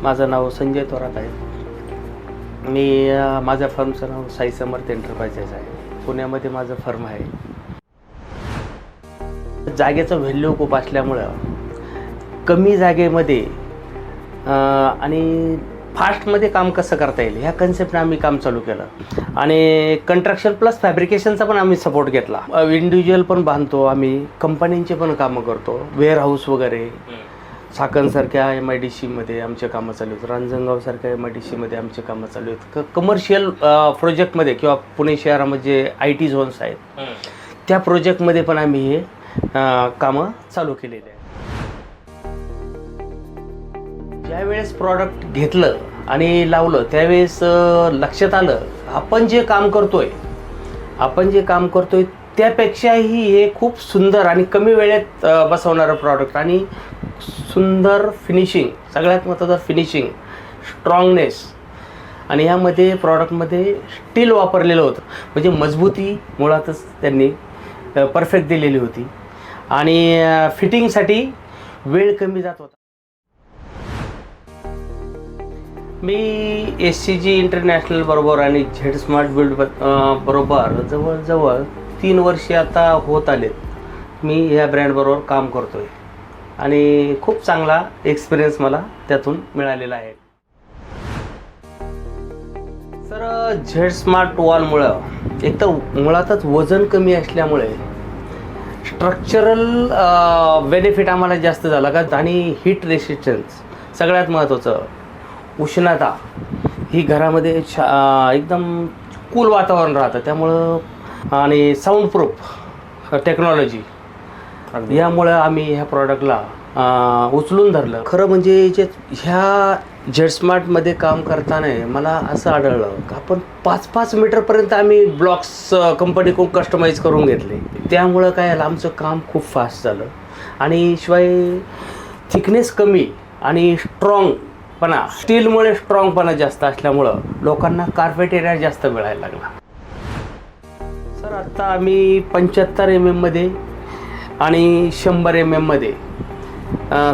माझं नाव संजय थोरात आहे. मी माझ्या फर्मचं नाव साई समर्थ एंटरप्राइजेस आहे. पुण्यामध्ये माझं फर्म आहे. जागेचं व्हॅल्यू खूप असल्यामुळं कमी जागेमध्ये आणि फास्टमध्ये काम कसं करता येईल ह्या कन्सेप्टने आम्ही काम चालू केलं. आणि कंस्ट्रक्शन प्लस फॅब्रिकेशनचा पण आम्ही सपोर्ट घेतला. इंडिव्हिज्युअल पण बांधतो आम्ही, कंपनींचे पण कामं करतो, वेअरहाऊस वगैरे. साकनसारख्या MIDCमध्ये आमचे कामं चालू आहेत, रांजणगावसारख्या MIDCमध्ये आमचे कामं चालू आहेत. कमर्शियल प्रोजेक्टमध्ये किंवा पुणे शहरामध्ये IT झोन्स आहेत त्या प्रोजेक्टमध्ये पण आम्ही हे कामं चालू केलेले आहे. ज्यावेळेस प्रॉडक्ट घेतलं आणि लावलं त्यावेळेस लक्षात आलं आपण जे काम करतोय त्यापेक्षाही हे खूप सुंदर आणि कमी वेळेत बसवणारं प्रॉडक्ट आणि सुंदर फिनिशिंग, सगळ्यात महत्त्वाचं फिनिशिंग, स्ट्रॉंगनेस. आणि ह्यामध्ये प्रॉडक्टमध्ये स्टील वापरलेलं होतं, म्हणजे मजबूती मुळातच त्यांनी परफेक्ट दिलेली होती. आणि फिटिंगसाठी वेळ कमी जात होता. मी SCG इंटरनॅशनल बरोबर आणि झेड स्मार्ट बिल्ड बरोबर जवळजवळ 3 वर्षे आता होत आलेत मी ह्या ब्रँडबरोबर काम करतो आहे. आणि खूप चांगला एक्सपिरियन्स मला त्यातून मिळालेला आहे. सर, झेड स्मार्ट वॉलमुळं एक तर मुळातच वजन कमी असल्यामुळे स्ट्रक्चरल बेनिफिट आम्हाला जास्त झाला का. आणि हीट रेसिस्टन्स सगळ्यात महत्त्वाचं, उष्णता ही घरामध्ये एकदम कूल वातावरण राहतं त्यामुळं. आणि साऊंडप्रूफ टेक्नॉलॉजी यामुळं आम्ही ह्या प्रॉडक्टला उचलून धरलं. खरं म्हणजे ह्या झेड स्मार्टमध्ये काम करताना मला असं आढळलं की आपण 5-5 मीटरपर्यंत आम्ही ब्लॉक्स कंपनीकडून कस्टमाइज करून घेतले. त्यामुळं काय झालं, आमचं काम खूप फास्ट झालं. आणि शिवाय थिकनेस कमी आणि स्ट्रॉंगपणा, स्टीलमुळे स्ट्रॉंगपणा जास्त असल्यामुळं लोकांना कार्पेट एरिया जास्त मिळायला लागला. सर, आत्ता आम्ही 75 mm मध्ये आणि 100 mm मध्ये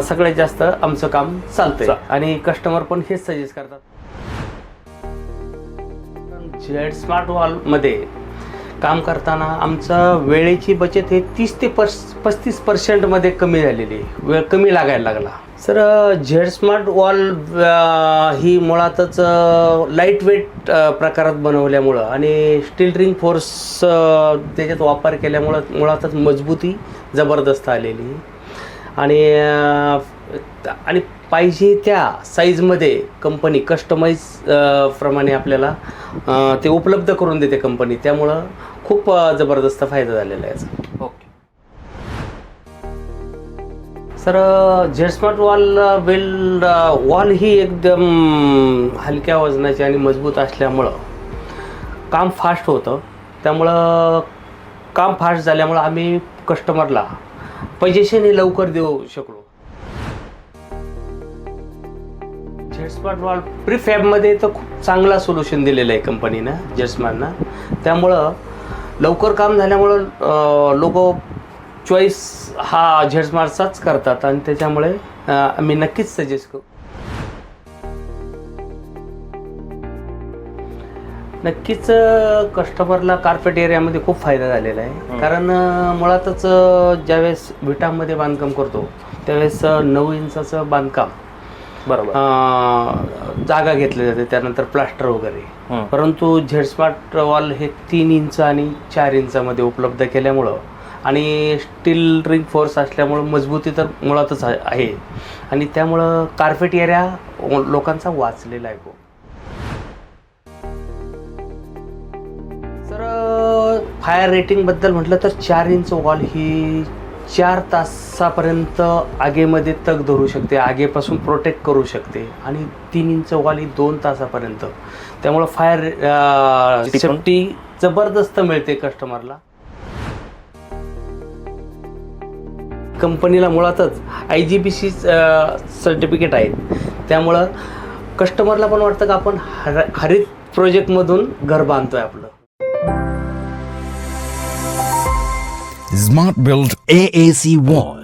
सगळ्यात जास्त आमचं काम चालतंय. आणि कस्टमर पण हेच सजेस्ट करतात. झेड स्मार्ट वॉलमध्ये काम करताना आमचं वेळेची बचत हे 30 ते 35% मध्ये कमी झालेली, वेळ कमी लागायला लागला. सर, झेड स्मार्ट वॉल ही मुळातच लाईट वेट प्रकारात बनवल्यामुळं आणि स्टील रिंग फोर्स त्याच्यात वापर केल्यामुळं मुळातच मजबूती जबरदस्त आलेली. आणि पाहिजे त्या साईजमध्ये कंपनी कस्टमाइज प्रमाणे आपल्याला ते उपलब्ध करून देते कंपनी. त्यामुळं खूप जबरदस्त फायदा झालेला आहे याचा. Okay sir, Z smart wall ही एकदम हलक्या वजनाची आणि मजबूत असल्यामुळं काम फास्ट होतं. त्यामुळं काम फास्ट झाल्यामुळं आम्ही कस्टमरला पैजेशन हे लवकर देऊ शकलो. झेड स्मार्ट वॉल प्रीफॅबमध्ये तर खूप चांगला सोल्युशन दिलेलं आहे कंपनीनं, झेड स्मार्टनं. त्यामुळं लवकर काम झाल्यामुळं लोक चॉईस हा झेड स्मार्टचाच करतात. आणि त्याच्यामुळे आम्ही नक्कीच सजेस्ट करू. नक्कीच कस्टमरला कार्पेट एरियामध्ये खूप फायदा झालेला आहे. कारण मुळातच ज्यावेळेस विटामध्ये बांधकाम करतो त्यावेळेस 9 इंचाचं बांधकाम बरोबर जागा घेतली जाते, त्यानंतर प्लास्टर वगैरे. परंतु झेड स्मार्ट वॉल हे 3 इंच आणि 4 इंचामध्ये उपलब्ध केल्यामुळं आणि स्टील रिंग फोर्स असल्यामुळं मजबूती तर मुळातच आहे. आणि त्यामुळं कार्पेट एरिया लोकांचा वाचलेला आहे खूप. तर फायर रेटिंगबद्दल म्हटलं तर 4 इंच वॉल ही 4 तासापर्यंत आगीमध्ये तग धरू शकते, आगीपासून प्रोटेक्ट करू शकते. आणि 3 इंच वॉल ही 2 तासापर्यंत. त्यामुळं फायर सेफ्टी जबरदस्त मिळते कस्टमरला. कंपनीला मुळातच IGBC सर्टिफिकेट आहेत. त्यामुळं कस्टमरला पण वाटतं की आपण हरित प्रोजेक्टमधून घर बांधतोय आपलं. Smart Build AAC Wall